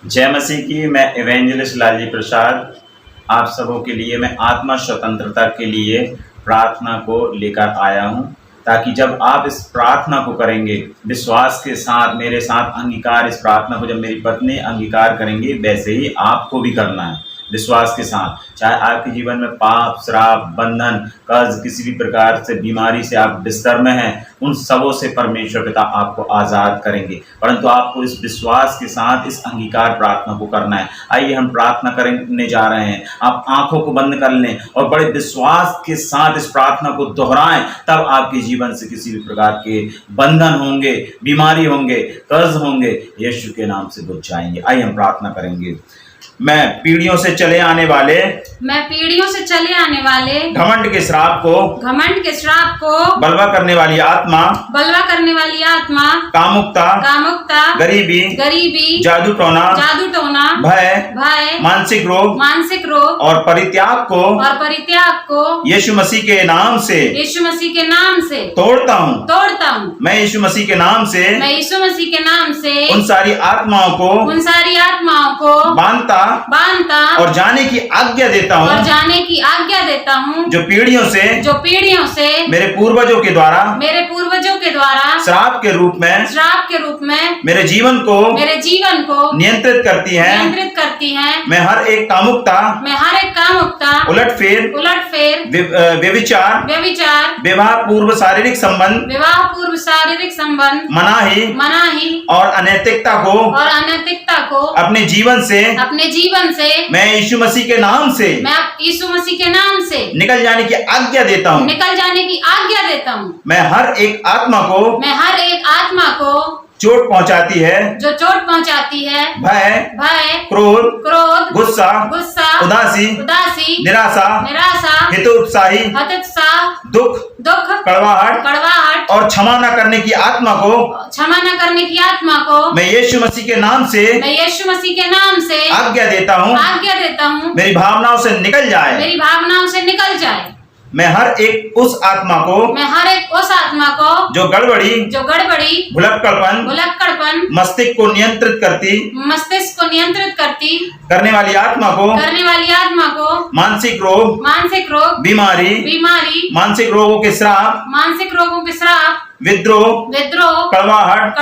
जय मसीह की। मैं इवेंजलिस्ट लालजी प्रसाद आप सबों के लिए मैं आत्मा स्वतंत्रता के लिए प्रार्थना को लेकर आया हूं, ताकि जब आप इस प्रार्थना को करेंगे विश्वास के साथ मेरे साथ अंगीकार, इस प्रार्थना को जब मेरी पत्नी अंगीकार करेंगे वैसे ही आपको भी करना है विश्वास के साथ। चाहे आपके जीवन में पाप, श्राप, बंधन, कर्ज, किसी भी प्रकार से बीमारी से आप बिस्तर में हैं, उन सबों से परमेश्वर पिता आपको आज़ाद करेंगे, परंतु आपको इस विश्वास के साथ इस अंगीकार प्रार्थना को करना है। आइए हम प्रार्थना करने जा रहे हैं। आप आंखों को बंद कर लें और बड़े विश्वास के साथ इस प्रार्थना को दोहराएं, तब आपके जीवन से किसी भी प्रकार के बंधन होंगे, बीमारी होंगे, कर्ज होंगे, यीशु के नाम से बुझ जाएंगे। आइए हम प्रार्थना करेंगे। मैं पीढ़ियों से चले आने वाले घमंड के श्राप को बलवा करने वाली आत्मा, कामुकता, गरीबी, जादू टोना, भय, मानसिक रोग और परित्याग को यीशु मसीह के नाम से तोड़ता हूँ। मैं यीशु मसीह के नाम से उन सारी आत्माओं को बांधता और जाने की आज्ञा देता हूँ, जो पीढ़ियों से मेरे पूर्वजों के द्वारा श्राप के रूप में मेरे जीवन को नियंत्रित करती हैं। मैं हर एक कामुकता, उलटफेर, व्यभिचार, विवाह पूर्व शारीरिक संबंध, मनाही और अनैतिकता को अपने जीवन से मैं यीशु मसीह के नाम से निकल जाने की आज्ञा देता हूँ। मैं हर एक आत्मा को चोट पहुंचाती है, भय, क्रोध, गुस्सा, उदासी, निराशा, हतोत्साही, दुख, कड़वाहट और क्षमा न करने की आत्मा को मैं यीशु मसीह के नाम से आज्ञा देता हूँ। मेरी भावनाओं से निकल जाए। मैं हर एक उस आत्मा को जो गड़बड़ी, भुलक्कड़पन, मस्तिष्क को नियंत्रित करने वाली आत्मा को मानसिक रोग, बीमारी, मानसिक रोगों के श्राप, विद्रोह, कड़वाहट,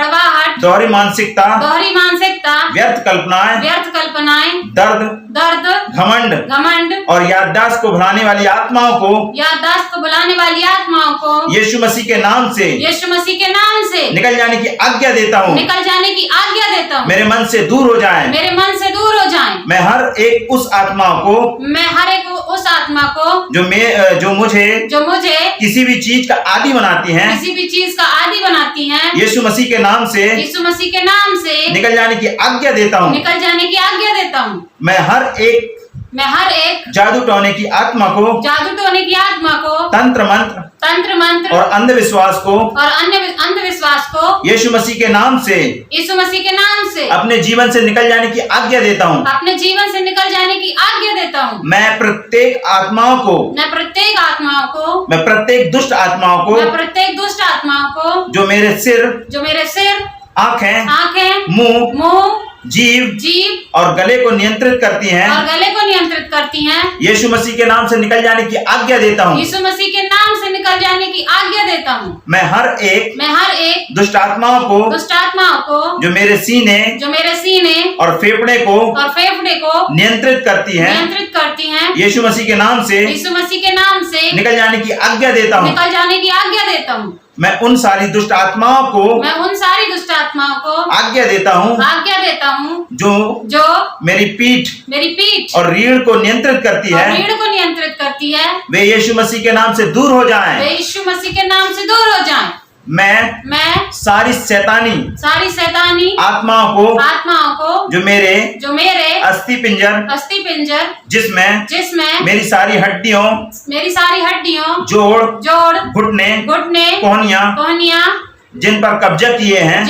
दोहरी मानसिकता, व्यर्थ कल्पनाएं, दर्द, घमंड और याददाश्त को भुलाने वाली आत्माओं को यीशु मसीह के नाम से निकल जाने की आज्ञा देता हूँ। मेरे मन से दूर हो जाएं। मैं हर एक उस आत्मा को जो मुझे किसी भी चीज का आदी बनाती हैं, यीशु मसीह के नाम से निकल जाने की आज्ञा देता हूँ। मैं हर एक जादू टोने की आत्मा को तंत्र मंत्र और अंधविश्वास को यीशु मसीह के नाम से अपने जीवन से निकल जाने की आज्ञा देता हूँ। मैं प्रत्येक आत्माओं को मैं प्रत्येक दुष्ट आत्माओं को जो मेरे सिर, आंखें, मुंह, जीव और गले को नियंत्रित करती हैं, यीशु मसीह के नाम से निकल जाने की आज्ञा देता हूँ। मैं हर एक दुष्ट आत्माओं को जो मेरे सीने और फेफड़े को नियंत्रित करती हैं, यीशु मसीह के नाम से निकल जाने की आज्ञा देता हूँ। मैं उन सारी दुष्ट आत्माओं को आज्ञा देता हूँ जो मेरी पीठ और रीढ़ को नियंत्रित करती है, वे यीशु मसीह के नाम से दूर हो जाएं। मैं सारी शैतानी आत्माओं को जो मेरे अस्थि पिंजर जिसमें मेरी सारी हड्डियों, जोड़, घुटने, कोहनियां जिन पर कब्जा किए हैं,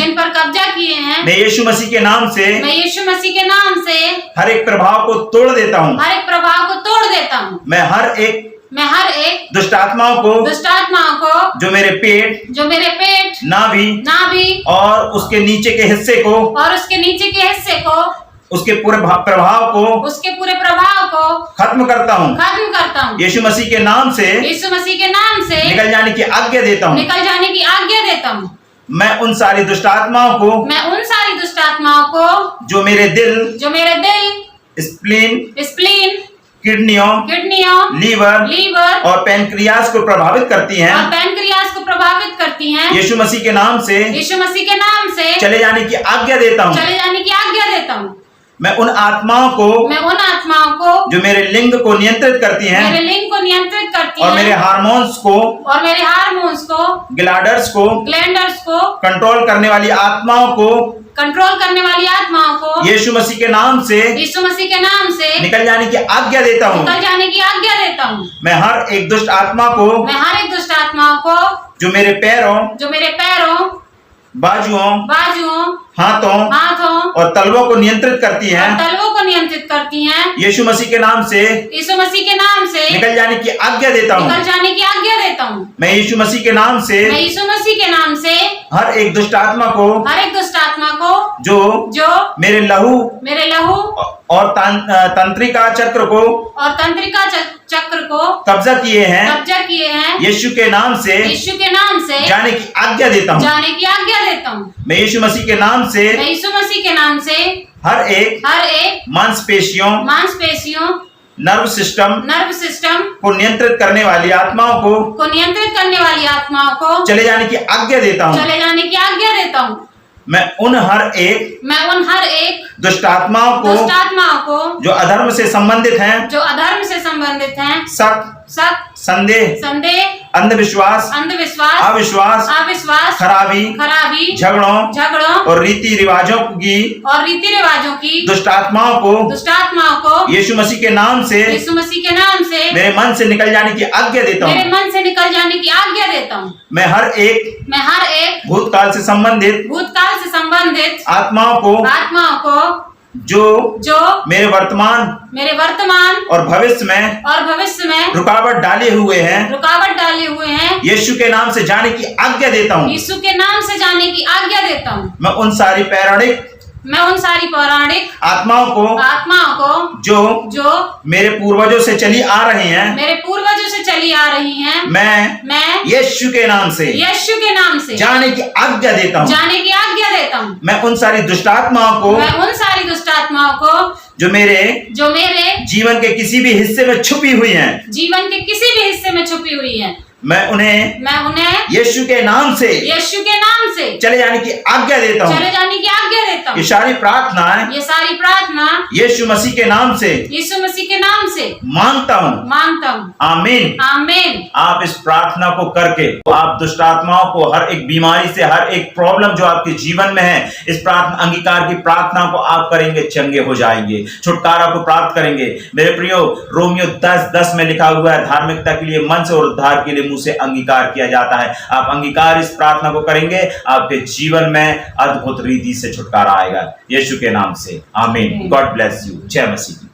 मैं यीशु मसीह के नाम से हर एक प्रभाव को तोड़ देता हूँ। मैं हर एक दुष्ट आत्माओं को जो मेरे पेट, नाभि और उसके नीचे के हिस्से को उसके पूरे प्रभाव को खत्म करता हूँ। यीशु मसीह के नाम से निकल जाने की आज्ञा देता हूँ। मैं उन सारी दुष्ट आत्माओं को जो मेरे दिल, स्प्लीन, किडनियों, लीवर और पैनक्रियास को प्रभावित करती हैं, यीशु मसीह के नाम से चले जाने की आज्ञा देता हूँ। मैं उन आत्माओं को जो मेरे लिंग को नियंत्रित करती हैं और मेरे हार्मोन्स को ग्लैंडर्स को कंट्रोल करने वाली आत्माओं को यीशु मसीह के नाम से निकल जाने की आज्ञा देता हूँ। मैं हर एक दुष्ट आत्मा को जो मेरे पैरों, बाजुओं, हाथों और तलवों को नियंत्रित करती हैं, यीशु मसीह के नाम से निकल जाने की आज्ञा देता हूँ। मैं यीशु मसीह के नाम से हर एक दुष्ट आत्मा को जो मेरे लहू और तंत्रिका चक्र को कब्जा किए हैं, यीशु के नाम से जाने की आज्ञा देता हूँ। मैं यीशु मसीह के नाम से हर एक मांसपेशियों, नर्व सिस्टम को नियंत्रित करने वाली आत्माओं को चले जाने की आज्ञा देता हूँ। मैं उन हर एक दुष्ट आत्माओं को जो अधर्म से संबंधित हैं, शक, संदेह, अंधविश्वास, अविश्वास, खराबी, झगड़ों और रीति रिवाजों की दुष्ट आत्माओं को यीशु मसीह के नाम से मेरे मन से निकल जाने की आज्ञा देता हूँ। मैं हर एक भूतकाल से संबंधित आत्माओं को जो मेरे वर्तमान और भविष्य में रुकावट डाले हुए हैं, यीशु के नाम से जाने की आज्ञा देता हूँ। मैं उन सारी पौराणिक आत्माओं को जो मेरे पूर्वजों से चली आ रही हैं, मैं यीशु के नाम से जाने की आज्ञा देता हूँ। मैं उन सारी दुष्ट आत्माओं को जो मेरे जीवन के किसी भी हिस्से में छुपी हुई हैं, मैं उन्हें यीशु के नाम से चले जाने की आज्ञा देता हूँ। ये सारी प्रार्थना यीशु मसीह के नाम से मांगता हूँ। आमीन। आप इस प्रार्थना को करके आप दुष्ट आत्माओं को, हर एक बीमारी से, हर एक प्रॉब्लम जो आपके जीवन में है, इस प्रार्थना अंगीकार की प्रार्थना को आप करेंगे, चंगे हो जाएंगे, छुटकारा को प्राप्त करेंगे। मेरे प्रियो, रोमियो 10:10 में लिखा हुआ है, धार्मिकता के लिए मन से और उद्धार के लिए मुंह से अंगीकार किया जाता है। आप अंगीकार इस प्रार्थना को करेंगे, आपके जीवन में अद्भुत रीति से छुटकारा आएगा, यीशु के नाम से। आमीन। God bless you. जय मसीह।